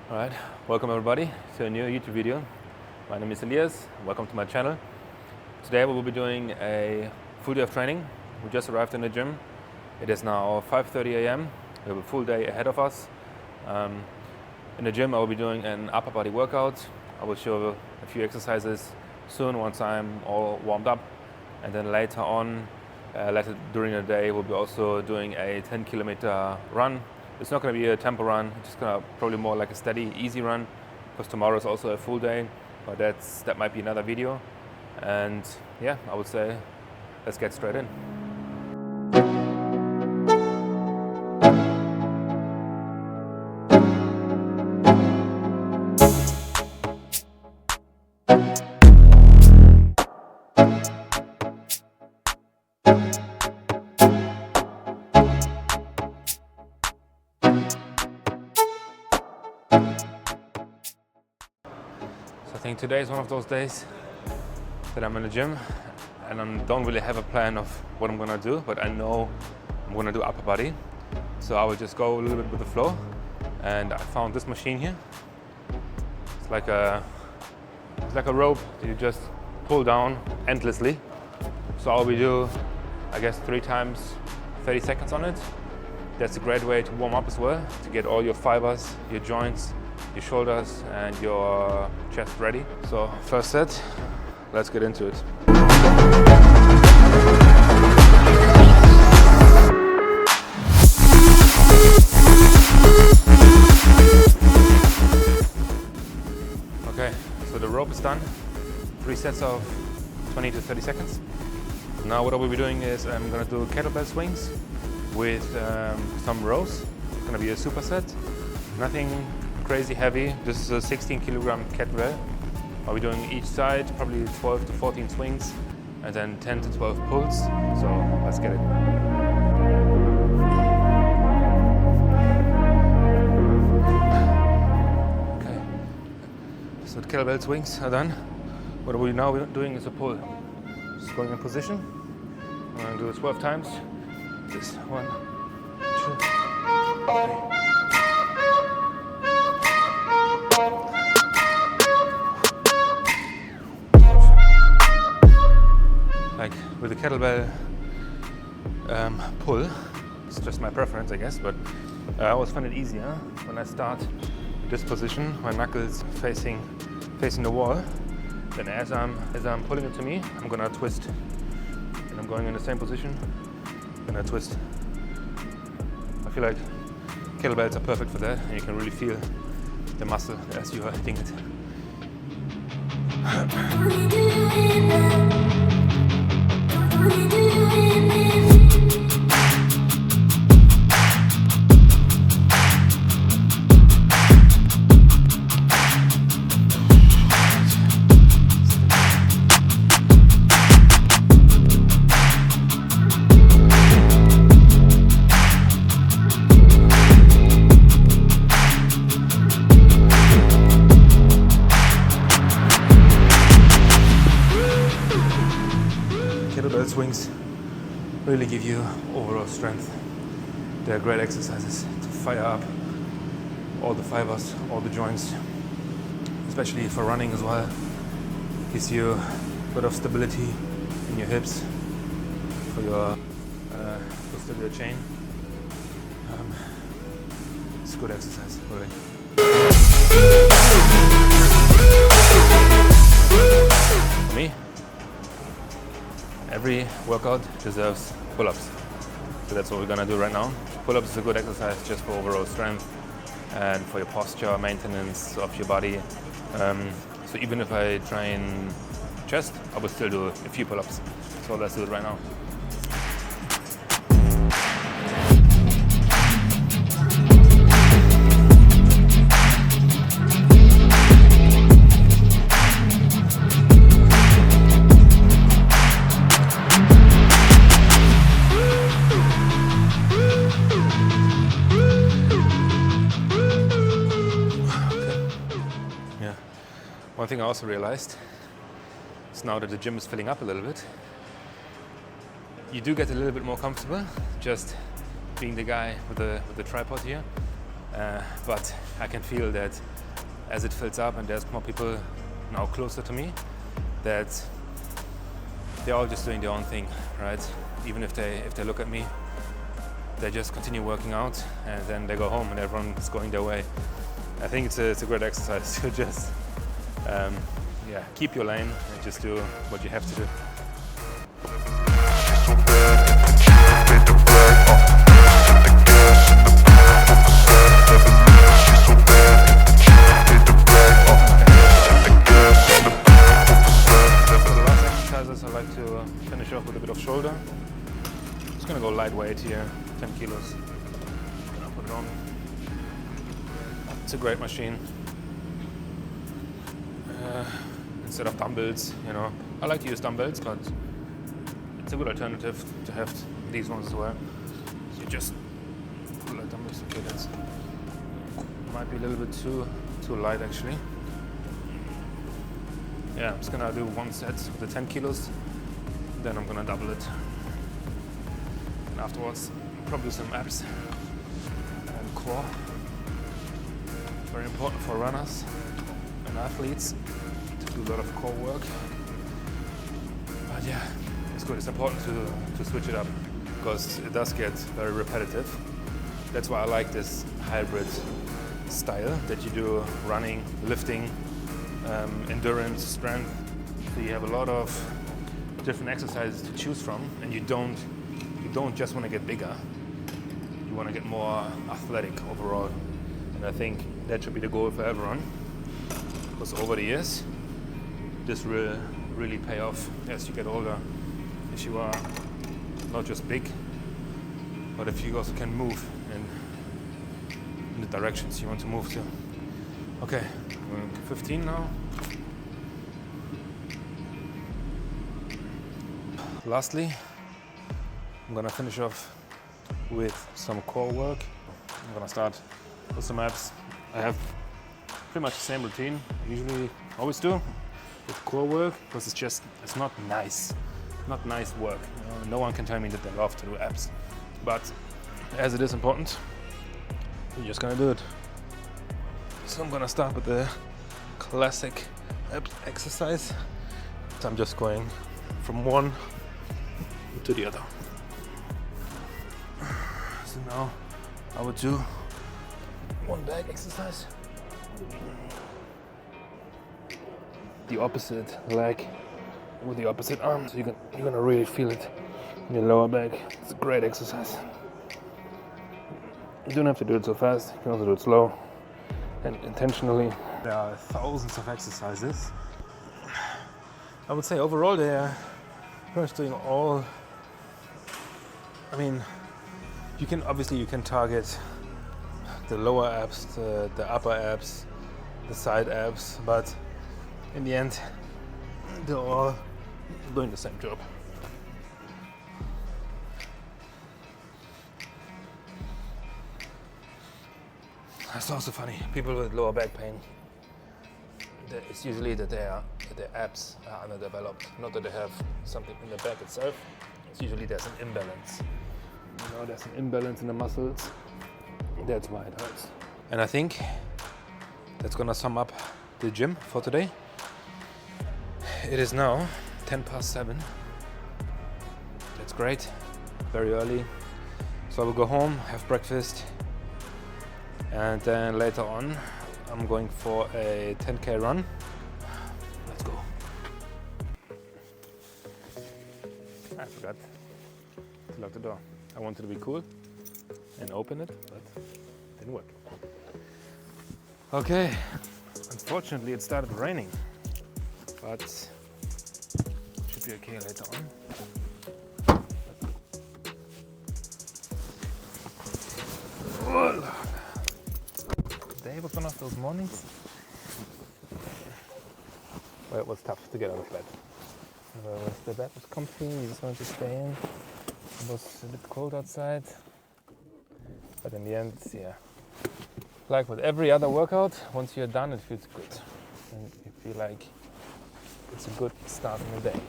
Alright, welcome everybody to a new YouTube video. My name is Elias, welcome to my channel. Today we will be doing a full day of training. We just arrived in the gym. It is now 5:30 a.m. We have a full day ahead of us. In the gym I will be doing an upper body workout. I will show a few exercises soon once I'm all warmed up. And then later on, later during the day, we'll be also doing a 10-kilometer run. It's not going to be a tempo run, it's just going to probably more like a steady, easy run, because tomorrow is also a full day, but that might be another video. And yeah, I would say let's get straight in. I think today is one of those days that I'm in the gym and I don't really have a plan of what I'm gonna do, but I know I'm gonna do upper body. So I will just go a little bit with the flow. And I found this machine here. It's like a rope that you just pull down endlessly. So I'll be do, I guess, 3 times 30 seconds on it. That's a great way to warm up as well, to get all your fibers, your joints, your shoulders and your chest ready. So first set, let's get into it. Okay, so the rope is done. 3 sets of 20 to 30 seconds. Now what I will be doing is I'm gonna do kettlebell swings with some rows. It's gonna be a superset. Nothing crazy heavy. This is a 16-kilogram kettlebell. I'll be doing each side probably 12 to 14 swings and then 10 to 12 pulls. So let's get it. Okay, so the kettlebell swings are done. What we're now doing is a pull. Just going in position. I'm going to do it 12 times. This 1, 2, 3. Like with the kettlebell pull, it's just my preference, I guess, but I always find it easier when I start this position, my knuckles facing the wall. Then as I'm pulling it to me, I'm gonna twist, and I'm going in the same position, and I twist. I feel like kettlebells are perfect for that, and you can really feel the muscle as you are hitting it. Kettlebell swings really give you overall strength. They're great exercises to fire up all the fibers, all the joints, especially for running as well. Gives you a bit of stability in your hips for your posterior chain. It's a good exercise, really. For me, every workout deserves pull-ups. So that's what we're gonna do right now. Pull-ups is a good exercise just for overall strength and for your posture, maintenance of your body. So even if I train chest, I will still do a few pull-ups. So let's do it right now. One thing I also realized is now that the gym is filling up a little bit, you do get a little bit more comfortable just being the guy with the tripod here. but I can feel that as it fills up and there's more people now closer to me, that they're all just doing their own thing, right? Even if they look at me, they just continue working out and then they go home and everyone's going their way. I think it's a great exercise to just keep your lane and just do what you have to do. For the last exercises, I like to finish off with a bit of shoulder. Just gonna go lightweight here, 10 kilos. Gonna put it on. It's a great machine. Instead of dumbbells, you know, I like to use dumbbells, but it's a good alternative to have these ones as well. So you just pull out dumbbells. Okay, that's might be a little bit too light actually. Yeah, I'm just gonna do one set with the 10 kilos, then I'm gonna double it. And afterwards, probably some abs and core. Very important for runners and athletes to do a lot of core work. But yeah, it's good. It's important to switch it up because it does get very repetitive. That's why I like this hybrid style that you do running, lifting, endurance, strength. So you have a lot of different exercises to choose from, and you don't just want to get bigger. You want to get more athletic overall. And I think that should be the goal for everyone, because over the years, this will really pay off as you get older. If you are not just big, but if you also can move in the directions you want to move to. Okay, we're on 15 now. Lastly, I'm gonna finish off with some core work. I'm gonna start with some abs. I have pretty much the same routine I usually always do with core work, because it's not nice work. You know, no one can tell me that they love to do abs, but as it is important, you're just gonna do it. So I'm gonna start with the classic abs exercise. So I'm just going from one to the other. So now I would do one back exercise, the opposite leg with the opposite arm, so you're gonna really feel it in your lower back. It's a great exercise. You don't have to do it so fast, you can also do it slow and intentionally. There are thousands of exercises. I would say overall they are pretty much doing all. I mean, you can target the lower abs, the upper abs, the side abs, but in the end, they're all doing the same job. That's also funny. People with lower back pain, it's usually that their abs are underdeveloped, not that they have something in the back itself. It's usually there's an imbalance. You know, there's an imbalance in the muscles. That's why it hurts. And I think that's gonna sum up the gym for today. It is now 7:10. That's great. Very early. So I will go home, have breakfast, and then later on I'm going for a 10K run. Let's go. I forgot to lock the door. I wanted to be cool and open it, but it didn't work. Okay, unfortunately it started raining, but should be okay later on. Oh, today was one of those mornings where it was tough to get out of bed. The bed was comfy, you just wanted to stay in. It was a bit cold outside, but in the end, yeah. Like with every other workout, once you're done, it feels good. And you feel like it's a good start in the day.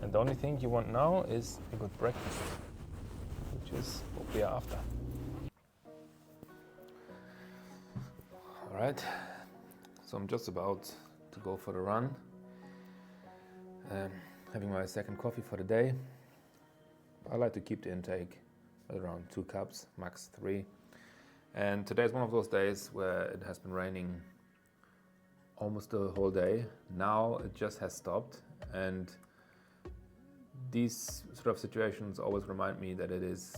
And the only thing you want now is a good breakfast, which is what we are after. All right, so I'm just about to go for the run. Having my second coffee for the day. I like to keep the intake at around 2 cups, max 3. And today is one of those days where it has been raining almost the whole day. Now it just has stopped, and these sort of situations always remind me that it is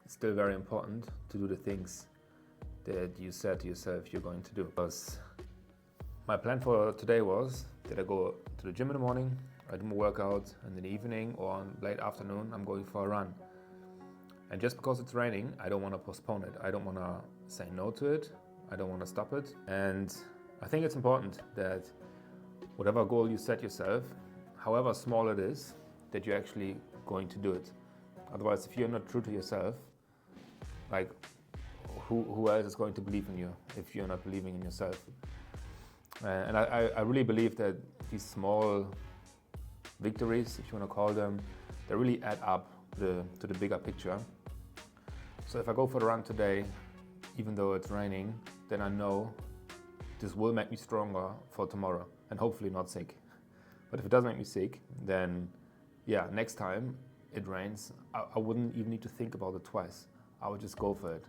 still very important to do the things that you said to yourself you're going to do. Because my plan for today was that I go to the gym in the morning, I do my workout, and in the evening or on late afternoon I'm going for a run. And just because it's raining, I don't want to postpone it. I don't want to say no to it. I don't want to stop it. And I think it's important that whatever goal you set yourself, however small it is, that you're actually going to do it. Otherwise, if you're not true to yourself, like who else is going to believe in you if you're not believing in yourself? And I really believe that these small victories, if you want to call them, they really add up to the bigger picture. So if I go for the run today, even though it's raining, then I know this will make me stronger for tomorrow and hopefully not sick. But if it does make me sick, then yeah, next time it rains, I wouldn't even need to think about it twice. I would just go for it.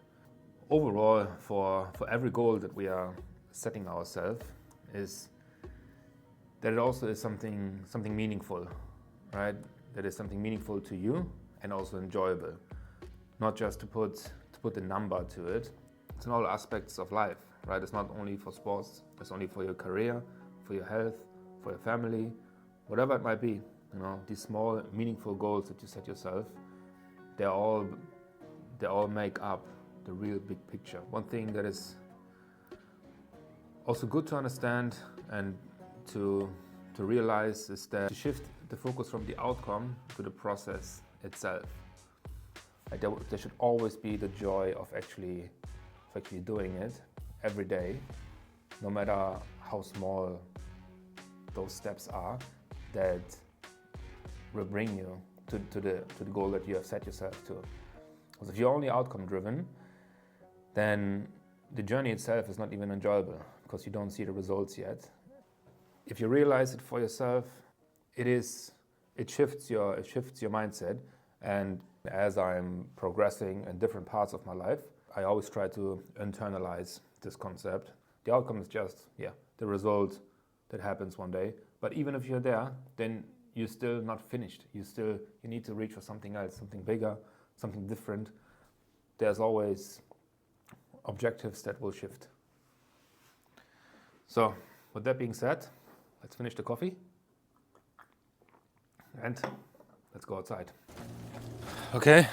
Overall, for every goal that we are setting ourselves, is that it also is something meaningful, right? That is something meaningful to you and also enjoyable. Not just to put a number to it. It's in all aspects of life, right? It's not only for sports, it's only for your career, for your health, for your family, whatever it might be. You know, these small, meaningful goals that you set yourself, they all make up the real big picture. One thing that is also good to understand and to realize is that to shift the focus from the outcome to the process itself. Like there should always be the joy of actually doing it every day, no matter how small those steps are that will bring you to the goal that you have set yourself to. Because if you're only outcome driven, then the journey itself is not even enjoyable because you don't see the results yet. If you realize it for yourself, it shifts your mindset. And as I'm progressing in different parts of my life, I always try to internalize this concept. The outcome is just, the result that happens one day. But even if you're there, then you're still not finished. You need to reach for something else, something bigger, something different. There's always objectives that will shift. So, with that being said, let's finish the coffee and let's go outside. Okay,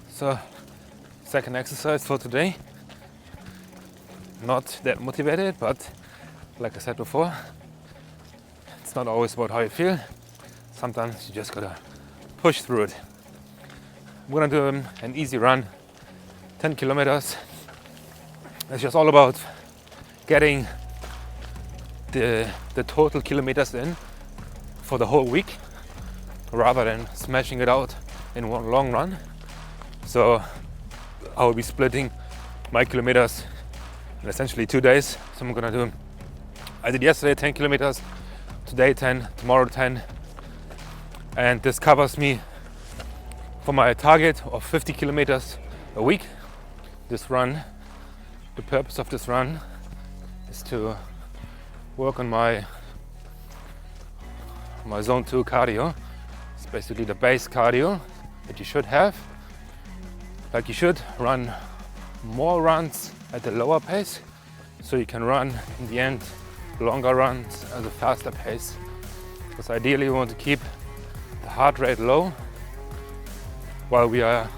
so second exercise for today. Not that motivated, but like I said before, it's not always about how you feel. Sometimes you just gotta push through it. I'm gonna do an easy run, 10 kilometers. It's just all about getting the total kilometers in for the whole week rather than smashing it out in one long run. So I will be splitting my kilometers in essentially 2 days. So I did yesterday 10 kilometers, today 10, tomorrow 10. And this covers me for my target of 50 kilometers a week. This run, the purpose of this run is to work on my zone 2 cardio. It's basically the base cardio that you should have. Like you should run more runs at a lower pace, so you can run in the end longer runs at a faster pace. Because ideally you want to keep the heart rate low while we are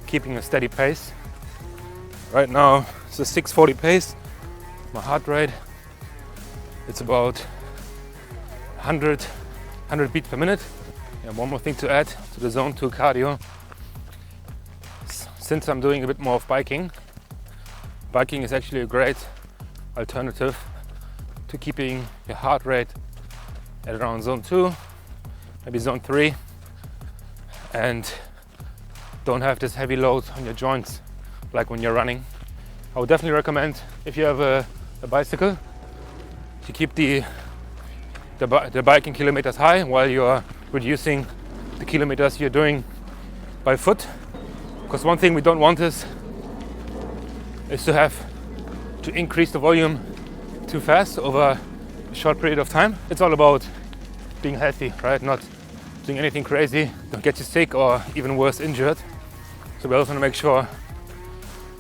keeping a steady pace. Right now it's a 640 pace. My heart rate, it's about 100 beats per minute. And one more thing to add to the zone 2 cardio. Since I'm doing a bit more of biking is actually a great alternative to keeping your heart rate at around zone 2, maybe zone 3, and don't have this heavy load on your joints like when you're running. I would definitely recommend, if you have a bicycle, to keep the biking kilometers high while you are reducing the kilometers you're doing by foot. Because one thing we don't want is to have to increase the volume too fast over a short period of time. It's all about being healthy, right? Not doing anything crazy, don't get you sick or even worse, injured. So we also want to make sure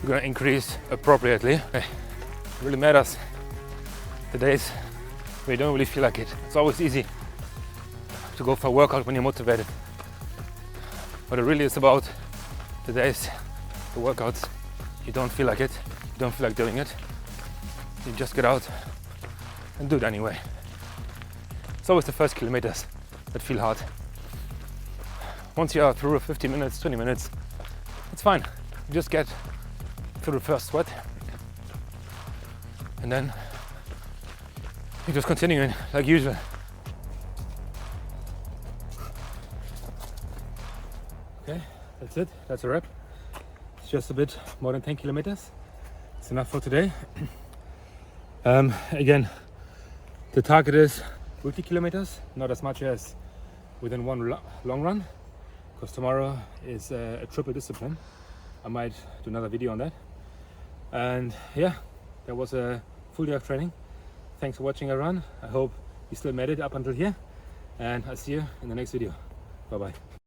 we're going to increase appropriately. It really matters the days where you don't really feel like it. It's always easy to go for a workout when you're motivated. But it really is about the days, the workouts, you don't feel like it, you don't feel like doing it. You just get out and do it anyway. It's always the first kilometers that feel hard. Once you are through 15 minutes, 20 minutes, it's fine. You just get through the first sweat and then you're just continuing like usual. Okay, that's it. That's a wrap. It's just a bit more than 10 kilometers. It's enough for today. Again, the target is 50 kilometers, not as much as within one long run, because tomorrow is a triple discipline. I might do another video on that. And yeah, that was a full day of training. Thanks for watching a run. I hope you still made it up until here, and I'll see you in the next video. Bye bye.